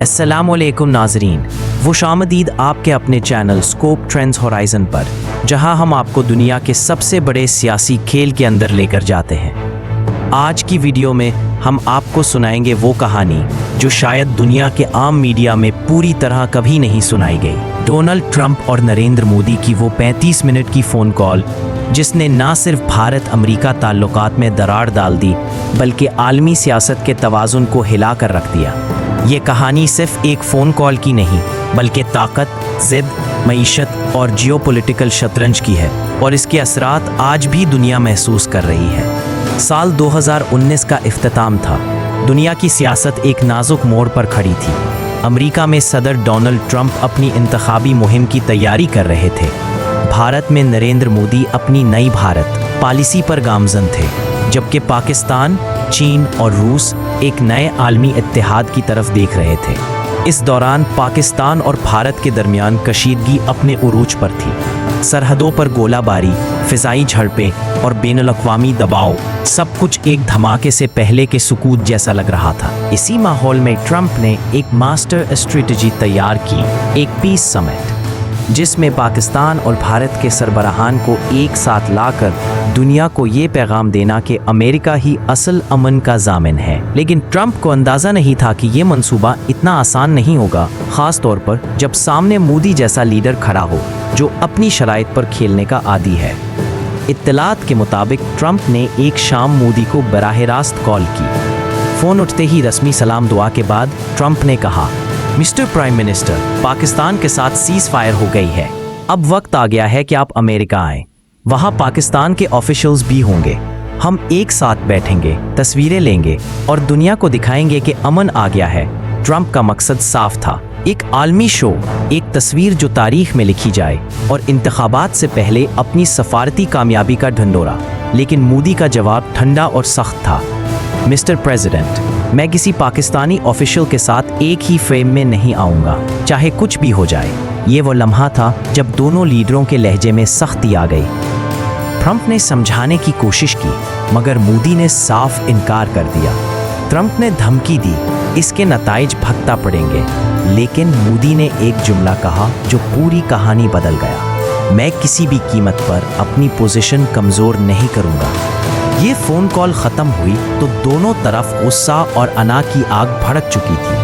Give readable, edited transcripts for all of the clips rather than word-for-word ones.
السلام علیکم ناظرین، خوش آمدید آپ کے اپنے چینل سکوپ ٹرینڈز ہورائزن پر، جہاں ہم آپ کو دنیا کے سب سے بڑے سیاسی کھیل کے اندر لے کر جاتے ہیں۔ آج کی ویڈیو میں ہم آپ کو سنائیں گے وہ کہانی جو شاید دنیا کے عام میڈیا میں پوری طرح کبھی نہیں سنائی گئی۔ ڈونلڈ ٹرمپ اور نریندر مودی کی وہ 35 منٹ کی فون کال جس نے نہ صرف بھارت امریکہ تعلقات میں دراڑ ڈال دی بلکہ عالمی سیاست کے توازن کو ہلا کر رکھ دیا۔ یہ کہانی صرف ایک فون کال کی نہیں بلکہ طاقت، ضد، معیشت اور جیو پولیٹیکل شطرنج کی ہے، اور اس کے اثرات آج بھی دنیا محسوس کر رہی ہے۔ سال 2019 کا اختتام تھا۔ دنیا کی سیاست ایک نازک موڑ پر کھڑی تھی۔ امریکہ میں صدر ڈونلڈ ٹرمپ اپنی انتخابی مہم کی تیاری کر رہے تھے۔ بھارت میں نریندر مودی اپنی نئی بھارت پالیسی پر گامزن تھے، جبکہ پاکستان، چین اور روس ایک نئے عالمی اتحاد کی طرف دیکھ رہے تھے۔ اس دوران پاکستان اور بھارت کے درمیان کشیدگی اپنے عروج پر تھی۔ سرحدوں پر گولہ باری، فضائی جھڑپیں اور بین الاقوامی دباؤ، سب کچھ ایک دھماکے سے پہلے کے سکوت جیسا لگ رہا تھا۔ اسی ماحول میں ٹرمپ نے ایک ماسٹر اسٹریٹجی تیار کی، ایک پیس سمٹ، جس میں پاکستان اور بھارت کے سربراہان کو ایک ساتھ لا کر دنیا کو یہ پیغام دینا کہ امریکہ ہی اصل امن کا ضامن ہے۔ لیکن ٹرمپ کو اندازہ نہیں تھا کہ یہ منصوبہ اتنا آسان نہیں ہوگا، خاص طور پر جب سامنے مودی جیسا لیڈر کھڑا ہو جو اپنی شرائط پر کھیلنے کا عادی ہے۔ اطلاعات کے مطابق ٹرمپ نے ایک شام مودی کو براہ راست کال کی۔ فون اٹھتے ہی رسمی سلام دعا کے بعد ٹرمپ نے کہا، مسٹر پرائم منسٹر، پاکستان کے ساتھ سیز فائر ہو گئی ہے۔ اب وقت آ گیا ہے کہ آپ امریکہ آئیں۔ وہاں پاکستان کے آفیشلز بھی ہوں گے۔ ہم ایک ساتھ بیٹھیں گے، تصویریں لیں گے اور دنیا کو دکھائیں گے کہ امن آ گیا ہے۔ ٹرمپ کا مقصد صاف تھا، ایک عالمی شو، ایک تصویر جو تاریخ میں لکھی جائے اور انتخابات سے پہلے اپنی سفارتی کامیابی کا ڈھنڈورا۔ لیکن مودی کا جواب ٹھنڈا اور سخت تھا۔ مسٹر پریزیڈنٹ، میں کسی پاکستانی آفیشل کے ساتھ ایک ہی فریم میں نہیں آؤں گا، چاہے کچھ بھی ہو جائے۔ یہ وہ لمحہ تھا جب دونوں لیڈروں کے لہجے میں سختی آ گئی۔ ٹرمپ نے سمجھانے کی کوشش کی، مگر مودی نے صاف انکار کر دیا۔ ٹرمپ نے دھمکی دی، اس کے نتائج بھگتا پڑیں گے، لیکن مودی نے ایک جملہ کہا جو پوری کہانی بدل گیا، میں کسی بھی قیمت پر اپنی پوزیشن کمزور نہیں کروں گا۔ یہ فون کال ختم ہوئی تو دونوں طرف غصہ اور انا کی آگ بھڑک چکی تھی۔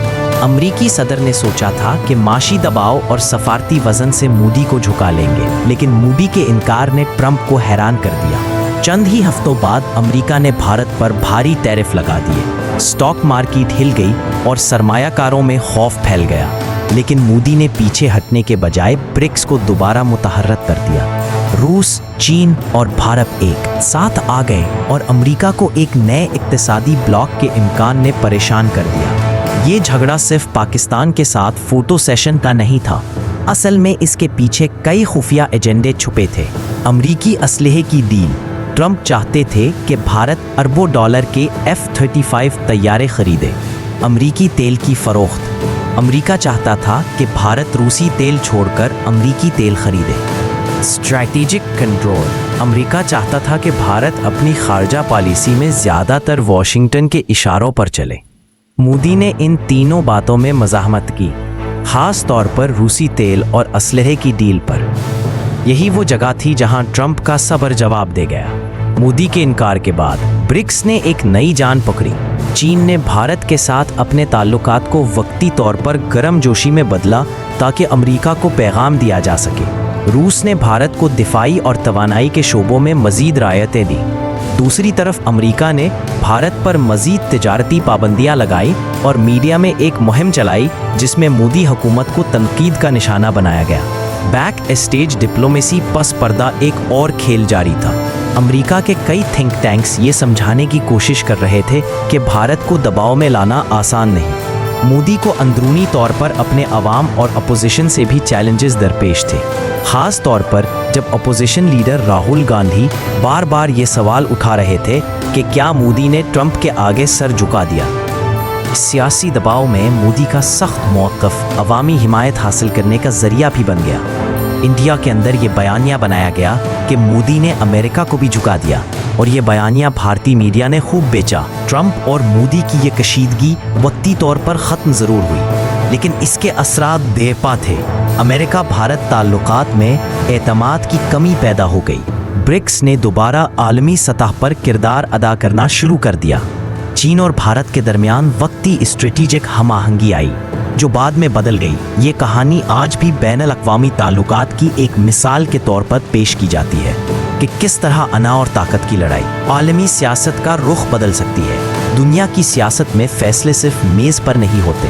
امریکی صدر نے سوچا تھا کہ معاشی دباؤ اور سفارتی وزن سے مودی کو جھکا لیں گے، لیکن مودی کے انکار نے ٹرمپ کو حیران کر دیا۔ چند ہی ہفتوں بعد امریکہ نے بھارت پر بھاری ٹیرف لگا دیے، اسٹاک مارکیٹ ہل گئی اور سرمایہ کاروں میں خوف پھیل گیا۔ لیکن مودی نے پیچھے ہٹنے کے بجائے برکس کو دوبارہ متحرک کر دیا۔ روس، چین اور بھارت ایک ساتھ آ گئے اور امریکہ کو ایک نئے اقتصادی بلاک کے امکان نے پریشان کر دیا۔ یہ جھگڑا صرف پاکستان کے ساتھ فوٹو سیشن کا نہیں تھا، اصل میں اس کے پیچھے کئی خفیہ ایجنڈے چھپے تھے۔ امریکی اسلحے کی ڈیل، ٹرمپ چاہتے تھے کہ بھارت اربوں ڈالر کے F-35 طیارے خریدے۔ امریکی تیل کی فروخت، امریکہ چاہتا تھا کہ بھارت روسی تیل چھوڑ کر امریکی تیل خریدے۔ اسٹریٹجک کنٹرول، امریکہ چاہتا تھا کہ بھارت اپنی خارجہ پالیسی میں زیادہ تر واشنگٹن کے اشاروں پر چلے۔ مودی نے ان تینوں باتوں میں مزاحمت کی، خاص طور پر روسی تیل اور اسلحے کی ڈیل پر۔ یہی وہ جگہ تھی جہاں ٹرمپ کا صبر جواب دے گیا۔ مودی کے انکار کے بعد برکس نے ایک نئی جان پکڑی۔ چین نے بھارت کے ساتھ اپنے تعلقات کو وقتی طور پر گرم جوشی میں بدلا تاکہ امریکہ کو پیغام دیا جا سکے۔ روس نے بھارت کو دفاعی اور توانائی کے شعبوں میں مزید رعایتیں دی۔ دوسری طرف امریکہ نے بھارت پر مزید تجارتی پابندیاں لگائی اور میڈیا میں ایک مہم چلائی جس میں مودی حکومت کو تنقید کا نشانہ بنایا گیا۔ بیک اسٹیج ڈپلومیسی پس پردہ ایک اور کھیل جاری تھا۔ امریکہ کے کئی تھنک ٹینکس یہ سمجھانے کی کوشش کر رہے تھے کہ بھارت کو دباؤ میں لانا آسان نہیں۔ مودی کو اندرونی طور پر اپنے عوام اور اپوزیشن سے بھی چیلنجز درپیش تھے، خاص طور پر جب اپوزیشن لیڈر راہل گاندھی بار بار یہ سوال اٹھا رہے تھے کہ کیا مودی نے ٹرمپ کے آگے سر جھکا دیا۔ سیاسی دباؤ میں مودی کا سخت موقف عوامی حمایت حاصل کرنے کا ذریعہ بھی بن گیا۔ انڈیا کے اندر یہ بیانیہ بنایا گیا کہ مودی نے امریکہ کو بھی جھکا دیا، اور یہ بیانیہ بھارتی میڈیا نے خوب بیچا۔ ٹرمپ اور مودی کی یہ کشیدگی وقتی طور پر ختم ضرور ہوئی، لیکن اس کے اثرات دیرپا تھے۔ امریکہ بھارت تعلقات میں اعتماد کی کمی پیدا ہو گئی۔ برکس نے دوبارہ عالمی سطح پر کردار ادا کرنا شروع کر دیا۔ چین اور بھارت کے درمیان وقتی اسٹریٹجک ہم آہنگی آئی جو بعد میں بدل گئی۔ یہ کہانی آج بھی بین الاقوامی تعلقات کی ایک مثال کے طور پر پیش کی جاتی ہے کہ کس طرح انا اور طاقت کی لڑائی عالمی سیاست کا رخ بدل سکتی ہے۔ دنیا کی سیاست میں فیصلے صرف میز پر نہیں ہوتے،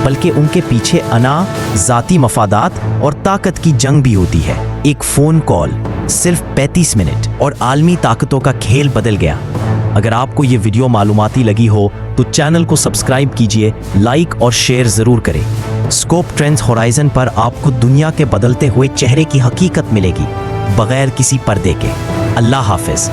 بلکہ ان کے پیچھے انا، ذاتی مفادات اور طاقت کی جنگ بھی ہوتی ہے۔ ایک فون کال، صرف 35 منٹ اور عالمی طاقتوں کا کھیل بدل گیا۔ اگر آپ کو یہ ویڈیو معلوماتی لگی ہو تو چینل کو سبسکرائب کیجئے، لائک اور شیئر ضرور کریں۔ اسکوپ ٹرینڈز ہورائزن پر آپ کو دنیا کے بدلتے ہوئے چہرے کی حقیقت ملے گی، بغیر کسی پردے کے۔ اللہ حافظ۔